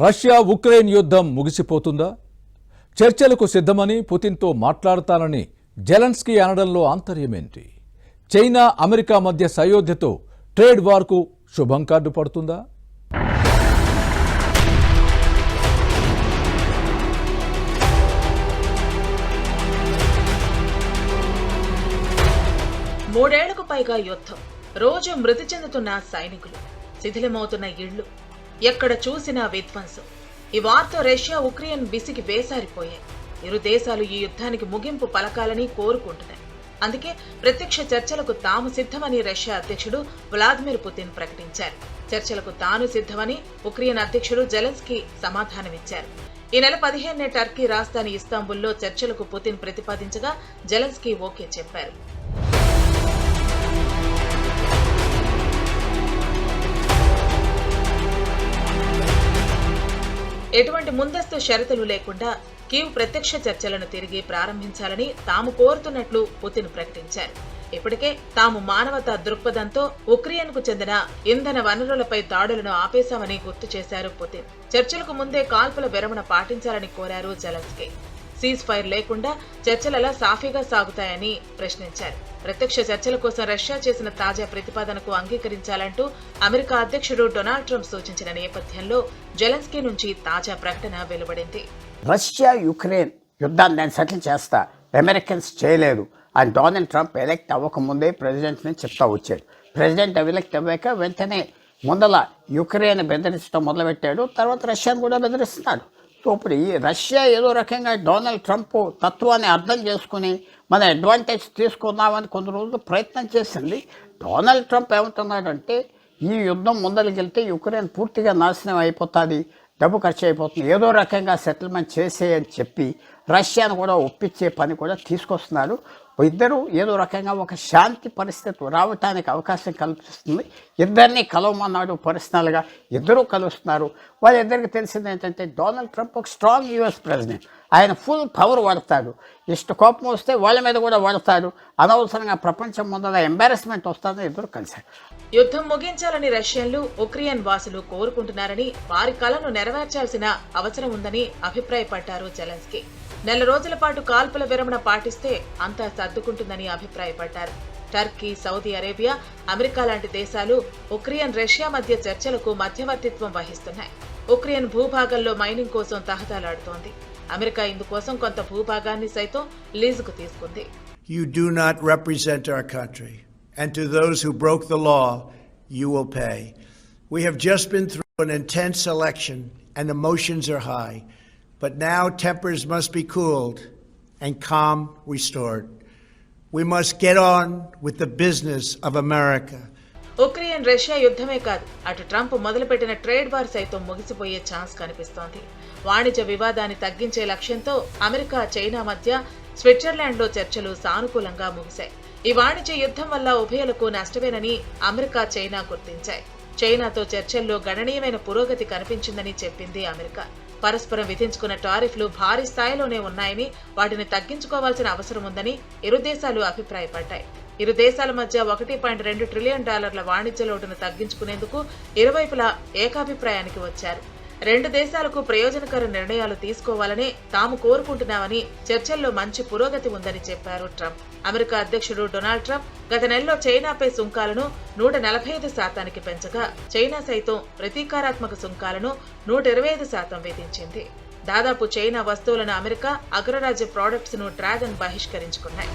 Russia Ukraine యుద్ధం ముగిసిపోతుందా? చర్చలకు సిద్ధమని పుతిన్తో మాట్లాడతానని జెలెన్స్కీ అనడంలో ఆంతర్యమేంటి? చైనా అమెరికా మధ్య సయోధ్యతో ట్రేడ్ వార్కు శుభం కార్డు పడుతుందా? మూడేళ్లకు పైగా యుద్ధం, రోజు మృతి చెందుతున్న సైనికులు, శిథిలమవుతున్న ఇళ్లు, ఎక్కడ చూసినా విధ్వంసం. ఈ వార్త రష్యా ఉక్రెయిన్ విసిగి వేసారిపోయాయి. ఇరు దేశాలు ఈ యుద్ధానికి ముగింపు పలకాలని కోరుకుంటున్నాయి. అందుకే ప్రత్యక్ష చర్చలకు తాము సిద్ధమని రష్యా అధ్యక్షుడు వ్లాదిమిర్ పుతిన్ ప్రకటించారు. చర్చలకు తాను సిద్ధమని ఉక్రెయిన్ అధ్యక్షుడు జెలెన్స్కీ సమాధానమిచ్చారు. ఈ నెల 15నే టర్కీ రాజధాని ఇస్తాంబుల్లో చర్చలకు పుతిన్ ప్రతిపాదించగా జెలెన్స్కీ ఓకే చెప్పారు. ఎటువంటి ముందస్తు షరతులు లేకుండా కీవ్ ప్రత్యక్ష చర్చలను తిరిగి ప్రారంభించాలని తాము కోరుతున్నట్లు పుతిన్ ప్రకటించారు. ఇప్పటికే తాము మానవతా దృక్పథంతో ఉక్రెయిన్కు చెందిన ఇంధన వనరులపై దాడులను ఆపేశామని గుర్తు చేశారు పుతిన్. చర్చలకు ముందే కాల్పుల విరమణ పాటించాలని కోరారు జెలెన్స్కీ. సీజ్ ఫైర్ లేకుండా చర్చలలా సాఫీగా సాగుతాయని ప్రశ్నించారు. ప్రత్యక్ష చర్చల కోసం రష్యా చేసిన తాజా ప్రతిపాదనకు అంగీకరించాలంటూ అమెరికా అధ్యక్షుడు డొనాల్డ్ ట్రంప్ సూచించిన నేపథ్యంలో జెలెన్స్కీ నుంచి తాజా ప్రకటన వెలువడింది. రష్యా యుక్రెయిన్ యుద్ధాన్ని నేను సెటిల్ చేస్తా, అమెరికన్స్ చేయలేదు అని డొనాల్డ్ ట్రంప్ ఎలక్ట్ అవ్వకముందే ప్రెసిడెంట్ని చెప్తా వచ్చాడు. ప్రెసిడెంట్ ఎలక్ట్ అవ్వాక వెంటనే ముందల యుక్రెయిన్ బెదిరించడం మొదలుపెట్టాడు. తర్వాత రష్యాను కూడా బెదిరిస్తున్నాడు. సో ఇప్పుడు ఈ రష్యా ఏదో రకంగా డొనాల్డ్ ట్రంప్ తత్వాన్ని అర్థం చేసుకుని మన అడ్వాంటేజ్ తీసుకుందామని కొన్ని రోజులు ప్రయత్నం చేసింది. డొనాల్డ్ ట్రంప్ ఏమంటున్నాడంటే ఈ యుద్ధం ముందరికెళ్తే యుక్రెయిన్ పూర్తిగా నాశనం అయిపోతుంది, డబ్బు ఖర్చు అయిపోతుంది, ఏదో రకంగా సెటిల్మెంట్ చేసేయని చెప్పి రష్యాను కూడా ఒప్పించే పని కూడా తీసుకొస్తున్నారు. ఇద్దరు ఏదో రకంగా ఒక శాంతి పరిస్థితి రావటానికి అవకాశం కల్పిస్తుంది. ఇద్దరిని కలవమన్నాడు పర్సనల్గా, ఇద్దరూ కలుస్తున్నారు. వాళ్ళిద్దరికి తెలిసింది ఏంటంటే డొనాల్డ్ ట్రంప్ ఒక స్ట్రాంగ్ యుఎస్ ప్రెసిడెంట్, ఆయన ఫుల్ పవర్ వాడతాడు, ఇష్ట కోపం వస్తే వాళ్ళ మీద కూడా వాడతాడు, అనవసరంగా ప్రపంచం ముందర ఎంబారస్మెంట్ వస్తుందని ఇద్దరు కలిశారు. యుద్ధం ముగించాలని రష్యన్లు ఉక్రెయిన్ వాసులు కోరుకుంటున్నారని, వారి కలను నెరవేర్చాల్సిన అవసరం ఉందని అభిప్రాయపడ్డారు జెలెన్స్కీ. నెల రోజుల పాటు కాల్పుల విరమణ పాటిస్తే అంతా సర్దుకుంటుందని అభిప్రాయపడ్డారు. టర్కీ, సౌదీ అరేబియా, అమెరికా లాంటి దేశాలు ఉక్రెయిన్ రష్యా మధ్య చర్చలకు మధ్యవర్తిత్వం వహిస్తున్నాయి. ఉక్రెయిన్ భూభాగంలో మైనింగ్ కోసం తహతలాడుతోంది. అమెరికా ఇందుకోసం కొంత భూభాగాన్ని సైతం లీజుకు తీసుకుంది. You do not represent our country, and to those who broke the law, you will pay. We have just been through an intense election and emotions are high. But now tempers must be cooled and calm restored. We must get on with the business of America. Ukraine Russia యుద్ధమే కాదు, అటు Trump మొదలుపెట్టిన trade war సైతం ముగిసిపోయే chance కనిపిస్తోంది. వాణిజ్య వివాదాన్ని తగ్గించే లక్ష్యంతో అమెరికా, చైనా మధ్య స్విట్జర్లాండ్లో చర్చలు సానుకూలంగా ముగిశాయి. ఈ వాణిజ్య యుద్ధం వల్ల ఉభయులకు నష్టమేనని అమెరికా, చైనా గుర్తించాయి. చైనాతో చర్చల్లో గణనీయమైన పురోగతి కనిపించిందని చెప్పింది అమెరికా. పరస్పరం విధించుకున్న టారిఫ్లు భారీ స్థాయిలోనే ఉన్నాయని, వాటిని తగ్గించుకోవాల్సిన అవసరం ఉందని ఇరు దేశాలు అభిప్రాయపడ్డాయి. ఇరు దేశాల మధ్య $1.2 ట్రిలియన్ వాణిజ్య లోటును తగ్గించుకునేందుకు ఇరువైపులా ఏకాభిప్రాయానికి వచ్చారు. రెండు దేశాలకు ప్రయోజనకర నిర్ణయాలు తీసుకోవాలని తాము కోరుకుంటున్నామని, చర్చల్లో మంచి పురోగతి ఉందని చెప్పారు ట్రంప్. అమెరికా అధ్యక్షుడు డొనాల్డ్ ట్రంప్ గత నెలలో చైనాపై సుంకాలను 145% పెంచగా, చైనా సైతం ప్రతీకారాత్మక సుంకాలను 125% విధించింది. దాదాపు చైనా వస్తువులను అమెరికా, అగ్రరాజ్య ప్రాడక్ట్స్ ను డ్రాగన్ బహిష్కరించుకున్నాయి.